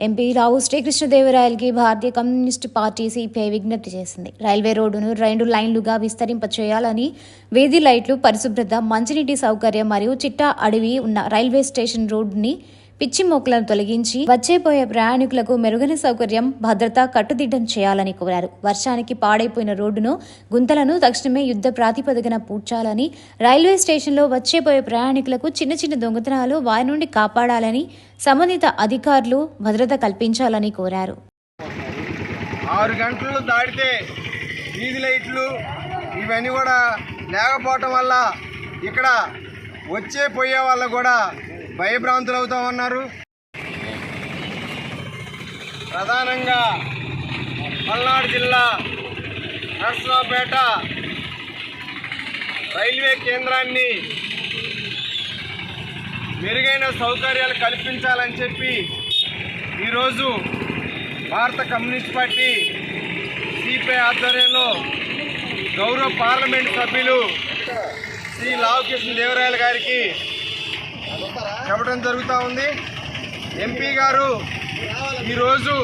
MP రావు శ్రీకృష్ణదేవరాయలకి భారతీయ communist party CPI విజ్ఞప్తి చేసింది. Railway రోడ్డును 2 లైన్లుగా విస్తరింప చేయాలని, వీధి లైట్లు, పరిశుభ్రత, మంచినీటి సౌకర్యం మరియు చిట్టా అడవి ఉన్న రైల్వే స్టేషన్ రోడ్డుని పిచ్చి మొక్కలను తొలగించి వచ్చేపోయే ప్రయాణికులకు మెరుగైన సౌకర్యం, భద్రత కట్టుదిట్టం చేయాలని కోరారు. వర్షానికి పాడైపోయిన రోడ్డును, గుంతలను తక్షణమే యుద్ధ ప్రాతిపదికన పూడ్చాలని, రైల్వే స్టేషన్లో వచ్చేపోయే ప్రయాణికులకు చిన్న చిన్న దొంగతనాలు వారి నుండి కాపాడాలని, సంబంధిత అధికారులు భద్రత కల్పించాలని కోరారు. 6 గంటలు దాటితే వీధి లైట్లు ఇవన్నీ కూడా లేకపోవటం వల్ల ఇక్కడ వచ్చే పోయే వాళ్ళు కూడా భయభ్రాంతులు అవుతూ ఉన్నారు. ప్రధానంగా పల్నాడు జిల్లా నర్సరావుపేట రైల్వే కేంద్రాన్ని మెరుగైన సౌకర్యాలు కల్పించాలని చెప్పి ఈరోజు భారత కమ్యూనిస్ట్ పార్టీ సిపిఐ ఆధ్వర్యంలో గౌరవ పార్లమెంట్ సభ్యులు శ్రీ లావు కృష్ణదేవరాయల గారికి చెప్పడం జరుగుతూ ఉంది. ఎంపీ గారు ఈరోజు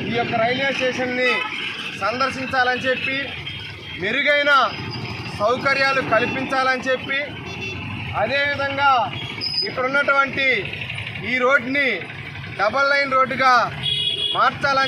ఈ యొక్క రైల్వే స్టేషన్ని సందర్శించాలని చెప్పి, మెరుగైన సౌకర్యాలు కల్పించాలని చెప్పి, అదేవిధంగా ఇక్కడ ఉన్నటువంటి ఈ రోడ్ని డబల్ లైన్ రోడ్డుగా మార్చాలని